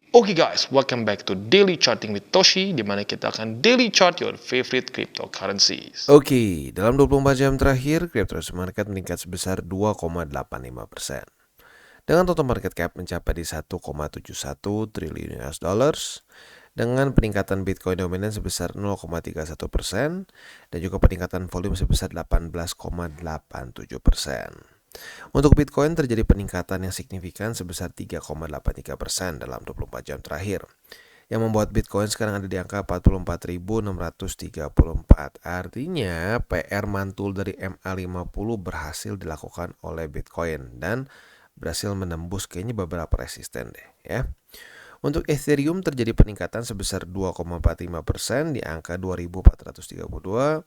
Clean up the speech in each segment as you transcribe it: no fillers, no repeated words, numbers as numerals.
Oke guys, welcome back to Daily Charting with Toshi, di mana kita akan daily chart your favorite cryptocurrencies. Oke, dalam 24 jam terakhir, cryptocurrency market meningkat sebesar 2,85%. Dengan total market cap mencapai di 1,71 triliun US dollars, dengan peningkatan Bitcoin dominan sebesar 0,31% dan juga peningkatan volume sebesar 18,87%. Untuk Bitcoin terjadi peningkatan yang signifikan sebesar 3,83% dalam 24 jam terakhir, yang membuat Bitcoin sekarang ada di angka 44.634. Artinya PR mantul dari MA50 berhasil dilakukan oleh Bitcoin dan berhasil menembus kayaknya beberapa resisten deh ya. Untuk Ethereum terjadi peningkatan sebesar 2,45% di angka 2.432.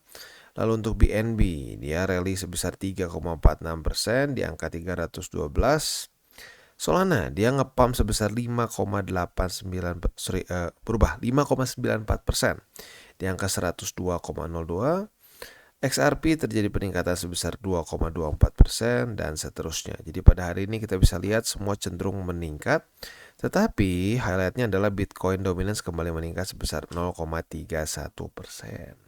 Lalu untuk BNB dia rally sebesar 3,46% di angka 312. Solana dia ngepump sebesar 5,94% di angka 102,02. XRP terjadi peningkatan sebesar 2,24% dan seterusnya. Jadi pada hari ini kita bisa lihat semua cenderung meningkat, tetapi highlightnya adalah Bitcoin dominance kembali meningkat sebesar 0,31%.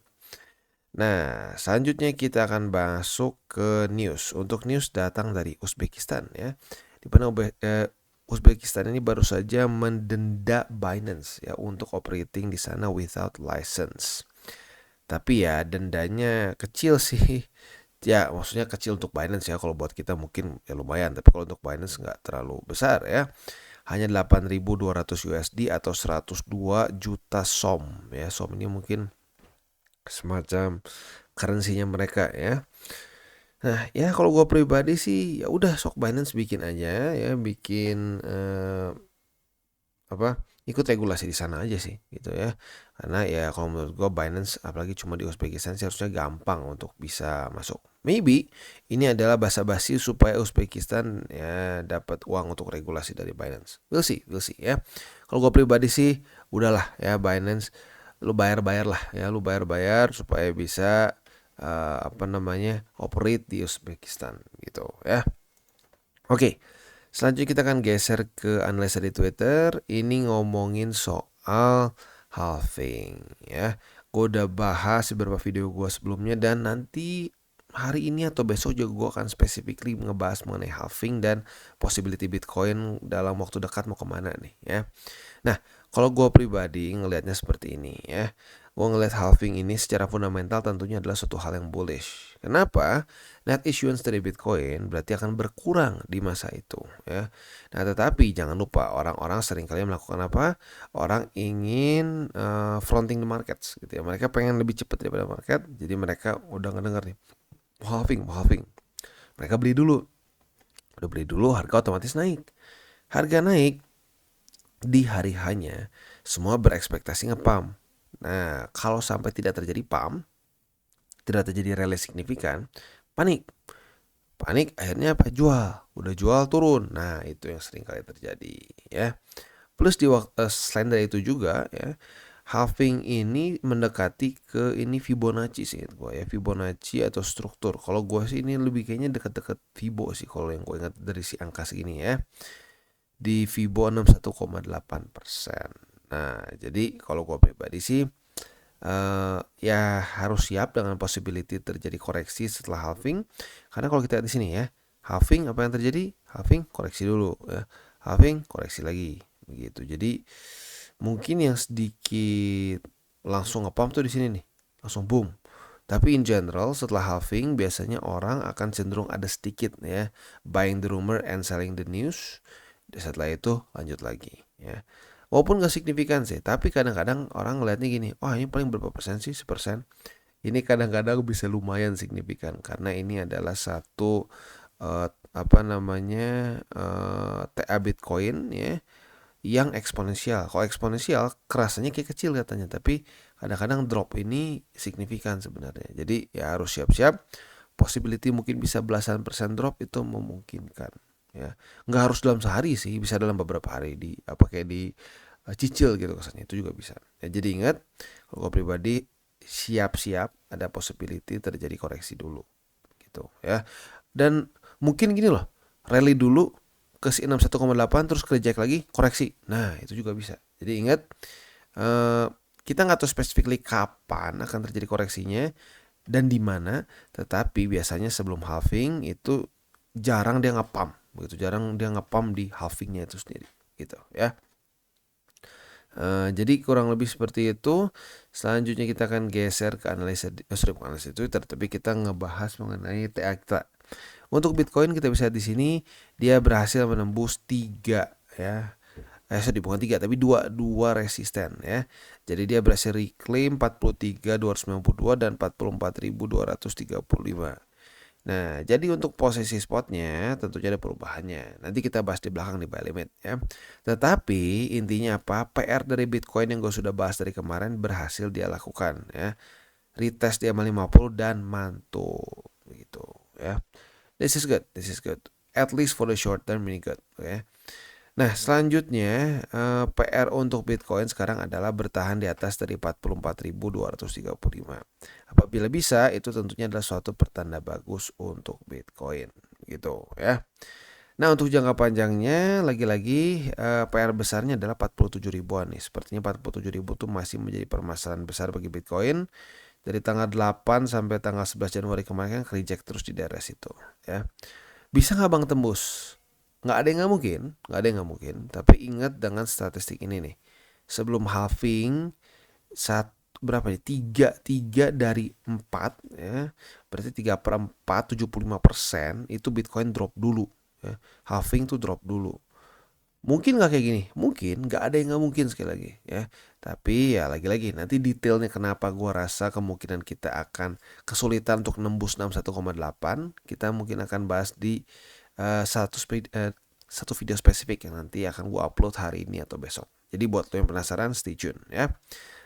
Nah, selanjutnya kita akan masuk ke news. Untuk news datang dari Uzbekistan ya. Di mana Uzbekistan ini baru saja mendenda Binance ya untuk operating di sana without license. Tapi ya dendanya kecil sih. Ya maksudnya kecil untuk Binance ya. Kalau buat kita mungkin ya lumayan. Tapi kalau untuk Binance nggak terlalu besar ya. Hanya 8.200 USD atau 102 juta SOM ya. SOM ini mungkin semacam currency-nya mereka ya. Nah ya kalau gue pribadi sih ya udah sok Binance bikin aja ya, bikin ikut regulasi di sana aja sih gitu ya. Karena ya kalau menurut gue Binance apalagi cuma di Uzbekistan sih harusnya gampang untuk bisa masuk. Maybe ini adalah basa-basi supaya Uzbekistan ya dapat uang untuk regulasi dari Binance. We'll see ya. Kalau gue pribadi sih udahlah ya Binance, lu bayar-bayar lah ya, lu bayar-bayar supaya bisa operate di Uzbekistan gitu ya. Oke. Selanjutnya kita akan geser ke analisa di Twitter. Ini ngomongin soal halving ya. Gue udah bahas beberapa video gue sebelumnya dan nanti hari ini atau besok juga gue akan specifically ngebahas mengenai halving dan possibility Bitcoin dalam waktu dekat mau kemana nih ya. Nah, kalau gue pribadi ngelihatnya seperti ini ya. Gue ngelihat halving ini secara fundamental tentunya adalah suatu hal yang bullish. Kenapa? Net issuance dari Bitcoin berarti akan berkurang di masa itu ya. Nah, tetapi jangan lupa orang-orang seringkali melakukan apa? Orang ingin fronting the markets gitu ya. Mereka pengen lebih cepat daripada market. Jadi mereka udah ngedenger nih, mau halving. Mereka beli dulu. Udah beli dulu, harga otomatis naik. Harga naik di hari hanya semua berekspektasi ngepump. Nah, kalau sampai tidak terjadi pump, tidak terjadi rally signifikan, panik. Panik akhirnya apa? Jual. Udah jual turun. Nah, itu yang sering kali terjadi ya. Plus di selain dari itu juga ya, halving ini mendekati ke ini Fibonacci sih gue ya, Fibonacci atau struktur. Kalau gue sih ini lebih kayaknya dekat-dekat Fibo sih kalau yang gue ingat dari si angka segini ya. Di Fibo 61,8%. Nah, jadi kalau gue pribadi sih ya harus siap dengan possibility terjadi koreksi setelah halving. Karena kalau kita lihat di sini ya, halving apa yang terjadi? Halving koreksi dulu ya. Halving koreksi lagi begitu. Jadi mungkin yang sedikit langsung ngepump tuh di sini nih. Langsung boom. Tapi in general setelah halving biasanya orang akan cenderung ada sedikit ya buying the rumor and selling the news. Setelah itu lanjut lagi ya. Walaupun gak signifikan sih, tapi kadang-kadang orang ngeliatnya gini, wah ini paling berapa persen sih, 1%. Ini kadang-kadang bisa lumayan signifikan karena ini adalah satu TA Bitcoin ya yang eksponensial. Kalau eksponensial kerasanya kayak kecil katanya, tapi kadang-kadang drop ini signifikan sebenarnya. Jadi ya harus siap-siap. Possibility mungkin bisa belasan persen drop itu memungkinkan ya. Nggak harus dalam sehari sih, bisa dalam beberapa hari di kayak di cicil gitu kesannya, itu juga bisa ya. Jadi ingat kalau gue pribadi siap-siap ada possibility terjadi koreksi dulu gitu ya. Dan mungkin gini loh, rally dulu ke si 61,8 terus reject lagi, koreksi. Nah, itu juga bisa. Jadi ingat, kita nggak tahu specifically kapan akan terjadi koreksinya dan di mana, tetapi biasanya sebelum halving itu jarang dia nge-pump, begitu jarang dia nge-pump di halvingnya itu sendiri, gitu ya. Jadi kurang lebih seperti itu. Selanjutnya kita akan geser ke bukan analisa Twitter, tapi kita ngebahas mengenai TAKTA. Untuk Bitcoin kita bisa di sini dia berhasil menembus 3 ya. Bukan 3 tapi dua resisten ya. Jadi dia berhasil reclaim 43.292 dan 44.235. Nah, jadi untuk posisi spotnya tentunya ada perubahannya. Nanti kita bahas di belakang di buy limit ya. Tetapi intinya apa? PR dari Bitcoin yang gue sudah bahas dari kemarin berhasil dia lakukan ya. Retest di MA50 dan mantul begitu ya. This is good. At least for the short term ini good, oke. Nah, selanjutnya PR untuk Bitcoin sekarang adalah bertahan di atas dari 44.235. Apabila bisa, itu tentunya adalah suatu pertanda bagus untuk Bitcoin, gitu ya. Nah, untuk jangka panjangnya lagi-lagi PR besarnya adalah 47 ribuan nih. Sepertinya 47 ribu tuh masih menjadi permasalahan besar bagi Bitcoin. Dari tanggal 8 sampai tanggal 11 Januari kemarin kan reject terus di daerah situ ya. Bisa nggak Bang tembus? Nggak ada yang nggak mungkin. Tapi ingat dengan statistik ini nih. Sebelum halving, berapa nih? 3 dari 4 ya. Berarti 3/4, 75% itu Bitcoin drop dulu ya. Halving tuh drop dulu. Mungkin nggak kayak gini? Mungkin, nggak ada yang nggak mungkin sekali lagi ya. Tapi ya lagi-lagi nanti detailnya kenapa gua rasa kemungkinan kita akan kesulitan untuk nembus 61,8 kita mungkin akan bahas di satu video spesifik yang nanti akan gua upload hari ini atau besok. Jadi buat lo yang penasaran stay tune ya.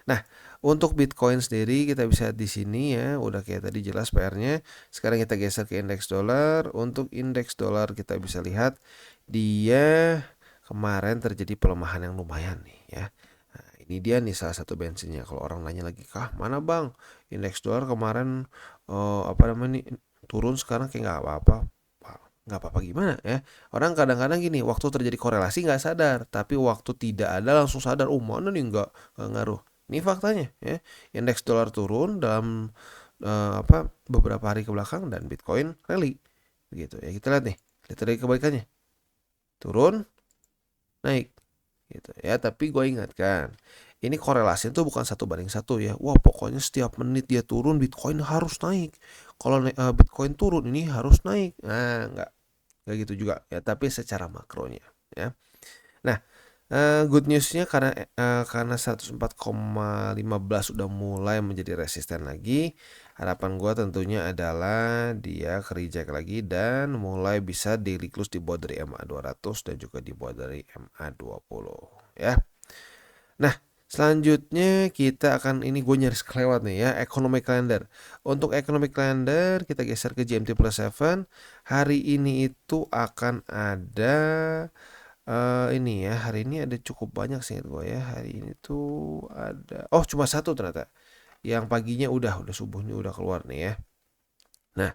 Nah, untuk Bitcoin sendiri kita bisa di sini ya, udah kayak tadi jelas PR-nya. Sekarang kita geser ke indeks dolar. Untuk indeks dolar kita bisa lihat dia kemarin terjadi pelemahan yang lumayan nih ya. Nah, ini dia nih salah satu bensinnya. Kalau orang nanya lagi, "Kah, mana Bang? Indeks dolar kemarin turun sekarang kayak nggak apa-apa." Nggak apa-apa gimana ya. Orang kadang-kadang gini, waktu terjadi korelasi nggak sadar, tapi waktu tidak ada langsung sadar, oh mana nih nggak ngaruh. Ini faktanya ya. Indeks dolar turun dalam beberapa hari ke belakang dan Bitcoin rally. Begitu ya. Kita lihat nih, lihat dari kebalikannya. Turun, naik gitu ya. Tapi gue ingatkan ini korelasi itu bukan 1:1 ya. Wah pokoknya setiap menit dia turun Bitcoin harus naik. Kalau Bitcoin turun ini harus naik. Nah nggak gitu juga ya. Tapi secara makronya ya. Nah good newsnya karena 104,15 sudah mulai menjadi resisten lagi. Harapan gue tentunya adalah dia reject lagi dan mulai bisa daily close di bawah dari MA200 dan juga di bawah dari MA20 ya. Nah, selanjutnya kita akan ini gue nyaris kelewat nih ya, economic calendar. Untuk economic calendar kita geser ke GMT+7. Hari ini itu akan ada ini ya, hari ini ada cukup banyak sih gue ya. Hari ini tuh ada cuma satu ternyata. Yang paginya udah subuhnya udah keluar nih ya. Nah,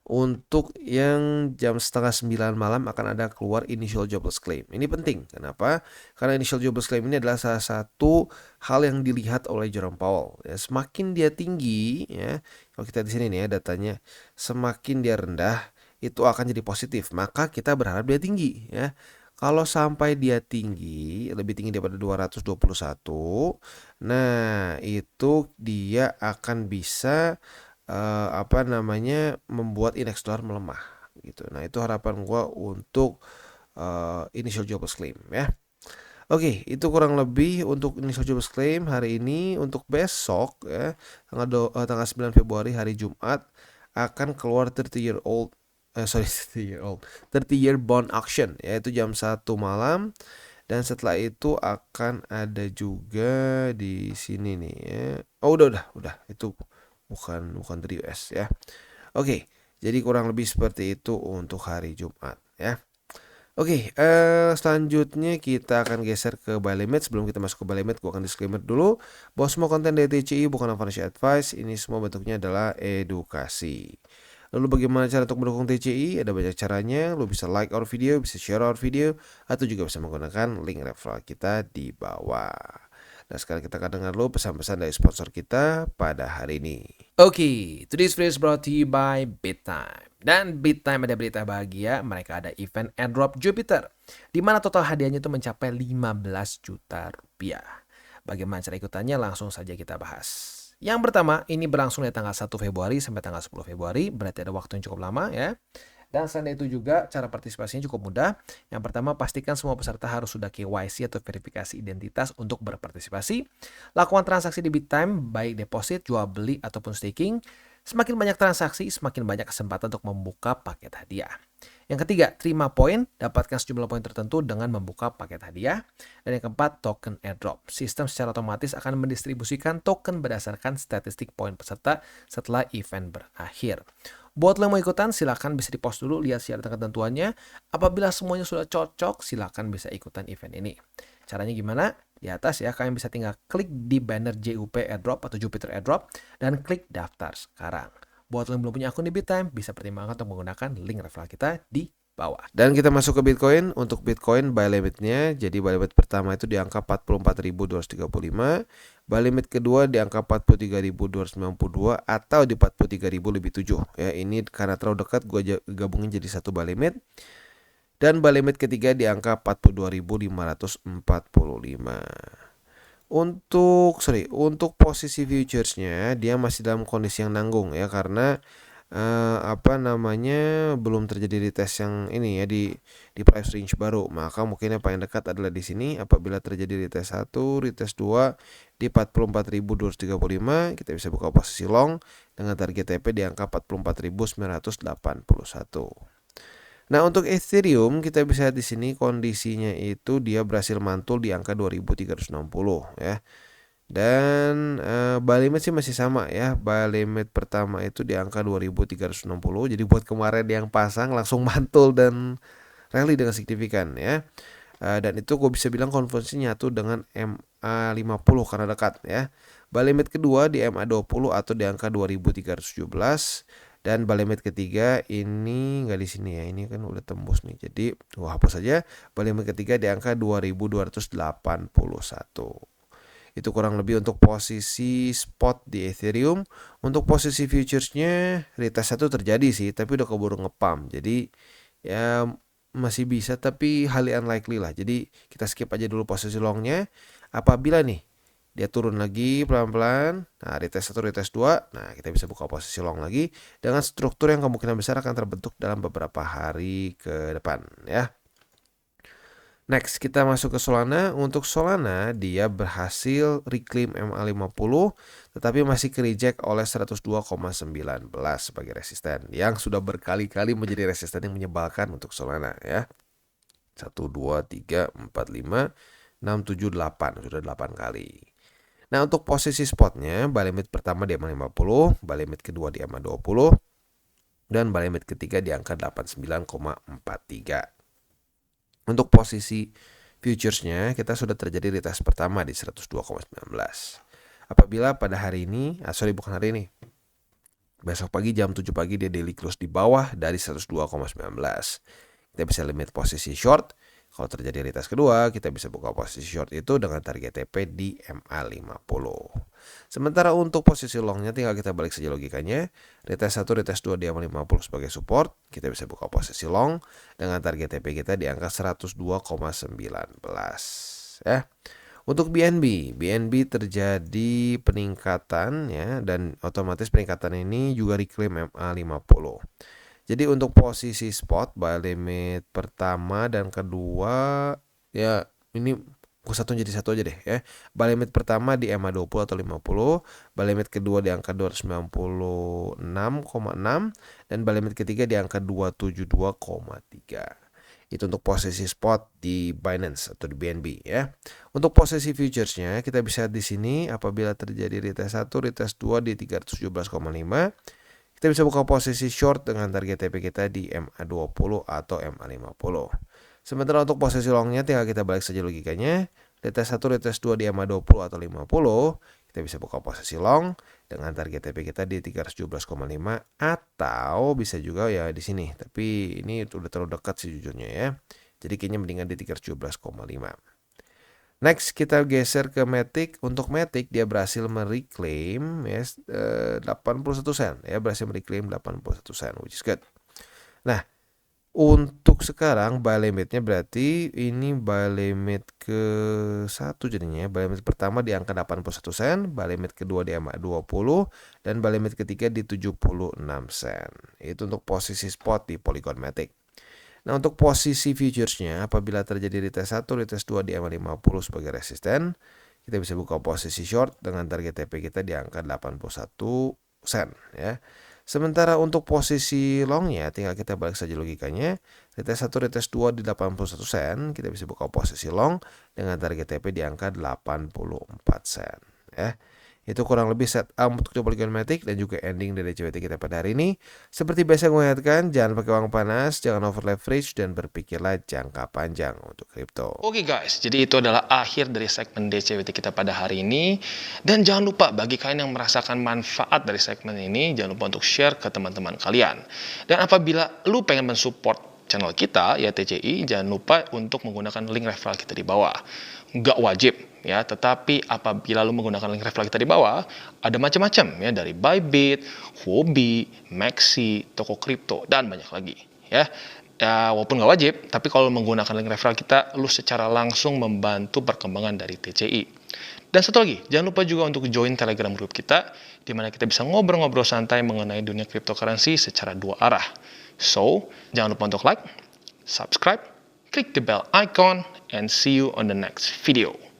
untuk yang jam 8:30 malam akan ada keluar initial jobless claim. Ini penting. Kenapa? Karena initial jobless claim ini adalah salah satu hal yang dilihat oleh Jerome Powell. Ya, semakin dia tinggi, ya, kalau kita di sini nih ya datanya, semakin dia rendah itu akan jadi positif. Maka kita berharap dia tinggi, ya. Kalau sampai dia tinggi, lebih tinggi daripada 221, nah itu dia akan bisa membuat indeks dolar melemah gitu. Nah, itu harapan gua untuk initial jobless claim ya. Oke, itu kurang lebih untuk initial jobless claim hari ini. Untuk besok ya, tanggal 9 Februari hari Jumat akan keluar 30 year bond auction yaitu jam 1 malam. Dan setelah itu akan ada juga di sini nih ya. Oh, udah. Itu bukan dari US ya. Oke, jadi kurang lebih seperti itu untuk hari Jumat ya. Oke, selanjutnya kita akan geser ke buy limit. Sebelum kita masuk ke buy limit, gua akan disclaimer dulu bahwa semua konten dari TCI bukan financial advice. Ini semua bentuknya adalah edukasi. Lalu bagaimana cara untuk mendukung TCI? Ada banyak caranya. Lo bisa like our video, bisa share our video, atau juga bisa menggunakan link referral kita di bawah. Nah, sekarang kita akan dengar dulu pesan-pesan dari sponsor kita pada hari ini. Oke, today's video is brought to you by BitTime. Dan BitTime ada berita bahagia, mereka ada event airdrop Jupiter, di mana total hadiahnya itu mencapai 15 juta rupiah. Bagaimana cara ikutannya? Langsung saja kita bahas. Yang pertama, ini berlangsung dari tanggal 1 Februari sampai tanggal 10 Februari, berarti ada waktu yang cukup lama ya. Dan selain itu juga cara partisipasinya cukup mudah. Yang pertama, pastikan semua peserta harus sudah KYC atau verifikasi identitas untuk berpartisipasi. Lakukan transaksi di BitTime, baik deposit, jual beli, ataupun staking. Semakin banyak transaksi, semakin banyak kesempatan untuk membuka paket hadiah. Yang ketiga, terima poin, dapatkan sejumlah poin tertentu dengan membuka paket hadiah. Dan yang keempat, token airdrop. Sistem secara otomatis akan mendistribusikan token berdasarkan statistik poin peserta setelah event berakhir. Buat lo yang mau ikutan, silakan bisa di-post dulu, lihat syarat dan ketentuannya. Apabila semuanya sudah cocok, silakan bisa ikutan event ini. Caranya gimana? Di atas ya, kalian bisa tinggal klik di banner JUP Airdrop atau Jupiter Airdrop dan klik daftar sekarang. Buat lo yang belum punya akun di BitTime, bisa pertimbangkan untuk menggunakan link referral kita di bawah. Dan kita masuk ke Bitcoin. Untuk Bitcoin buy limitnya, jadi buy limit pertama itu di angka 44.235, buy limit kedua di angka 43.292 atau di 43.000 lebih 7 ya. Ini karena terlalu dekat gue gabungin jadi satu buy limit. Dan buy limit ketiga di angka 42.545. Untuk posisi futuresnya dia masih dalam kondisi yang nanggung ya, karena belum terjadi retest yang ini ya di price range baru. Maka mungkin yang paling dekat adalah di sini. Apabila terjadi retest 1, retest 2 di 44.235, kita bisa buka posisi long dengan target TP di angka 44.981. Nah, untuk Ethereum kita bisa lihat di sini kondisinya itu dia berhasil mantul di angka 2360 ya. Dan buy limit sih masih sama ya. Buy limit pertama itu di angka 2360. Jadi buat kemarin yang pasang langsung mantul dan rally dengan signifikan ya. Dan itu gue bisa bilang konversinya nyatu dengan MA50 karena dekat ya. Buy limit kedua di MA20 atau di angka 2317. Dan buy limit ketiga ini nggak di sini ya, ini kan udah tembus nih, jadi hapus saja. Buy limit ketiga di angka 2281. Itu kurang lebih untuk posisi spot di Ethereum. Untuk posisi futuresnya retest 1 terjadi sih, tapi udah keburu ngepump, jadi ya masih bisa tapi highly unlikely lah. Jadi kita skip aja dulu posisi longnya. Apabila nih dia turun lagi pelan-pelan, nah retest 1, retest 2, nah kita bisa buka posisi long lagi dengan struktur yang kemungkinan besar akan terbentuk dalam beberapa hari ke depan ya. Next kita masuk ke Solana. Untuk Solana dia berhasil reclaim MA50 tetapi masih ke reject oleh 102,19 sebagai resisten yang sudah berkali-kali menjadi resisten yang menyebalkan untuk Solana ya. 1, 2, 3, 4, 5, 6, 7, 8, sudah 8 kali. Nah, untuk posisi spotnya, buy limit pertama di MA50, buy limit kedua di MA20, dan buy limit ketiga di angka 89,43. Untuk posisi futuresnya, kita sudah terjadi retest pertama di 102,19. Apabila pada hari ini, bukan hari ini, besok pagi jam 7 pagi dia daily close di bawah dari 102,19. Kita bisa limit posisi short. Kalau terjadi retest kedua, kita bisa buka posisi short itu dengan target TP di MA50. Sementara untuk posisi longnya tinggal kita balik saja logikanya. Retest 1, retest 2 di MA50 sebagai support. Kita bisa buka posisi long dengan target TP kita di angka 102,19 ya. Untuk BNB terjadi peningkatan ya, dan otomatis peningkatan ini juga reclaim MA50. Jadi untuk posisi spot buy limit pertama dan kedua ya, ini gue satu jadi satu aja deh ya. Buy limit pertama di MA20 atau 50, buy limit kedua di angka 296,6 dan buy limit ketiga di angka 272,3. Itu untuk posisi spot di Binance atau di BNB ya. Untuk posisi futuresnya kita bisa di sini apabila terjadi retest 1, retest 2 di 317,5. Kita bisa buka posisi short dengan target TP kita di MA20 atau MA50. Sementara untuk posisi longnya tinggal kita balik saja logikanya. Retest 1, retest 2 di MA20 atau 50. kita bisa buka posisi long dengan target TP kita di 317,5 atau bisa juga ya di sini. Tapi ini udah terlalu dekat sih jujurnya ya. Jadi kayaknya mendingan di 317,5. Next kita geser ke Matic. Untuk Matic dia berhasil mereclaim ya 81 sen ya, berhasil mereclaim 81 sen, which is good. Nah, untuk sekarang buy limitnya berarti ini buy limit ke 1 jadinya. Buy limit pertama di angka 81 sen, buy limit kedua di angka 20 dan buy limit ketiga di 76 sen. Itu untuk posisi spot di Polygon Matic. Nah, untuk posisi futuresnya apabila terjadi retest 1, retest 2 di angka 50 sebagai resisten, kita bisa buka posisi short dengan target TP kita di angka 81 sen ya. Sementara untuk posisi longnya tinggal kita balik saja logikanya. Retest 1, retest 2 di 81 sen, kita bisa buka posisi long dengan target TP di angka 84 sen ya. Itu kurang lebih setup untuk Polygon Matic dan juga ending dari CWT kita pada hari ini. Seperti biasa gue ingatkan, jangan pakai uang panas, jangan over leverage, dan berpikirlah jangka panjang untuk kripto. Oke guys, jadi itu adalah akhir dari segmen DCWT kita pada hari ini. Dan jangan lupa bagi kalian yang merasakan manfaat dari segmen ini, jangan lupa untuk share ke teman-teman kalian. Dan apabila lu pengen mensupport channel kita, ya TCI, jangan lupa untuk menggunakan link referral kita di bawah. Nggak wajib ya, tetapi apabila lu menggunakan link referral kita di bawah, ada macam-macam ya, dari Bybit, Huobi, Maxi, toko kripto, dan banyak lagi ya. Ya, walaupun nggak wajib, tapi kalau menggunakan link referral kita, lu secara langsung membantu perkembangan dari TCI. Dan satu lagi, jangan lupa juga untuk join Telegram group kita, di mana kita bisa ngobrol-ngobrol santai mengenai dunia cryptocurrency secara dua arah. So, jangan lupa untuk like, subscribe, click the bell icon, and see you on the next video.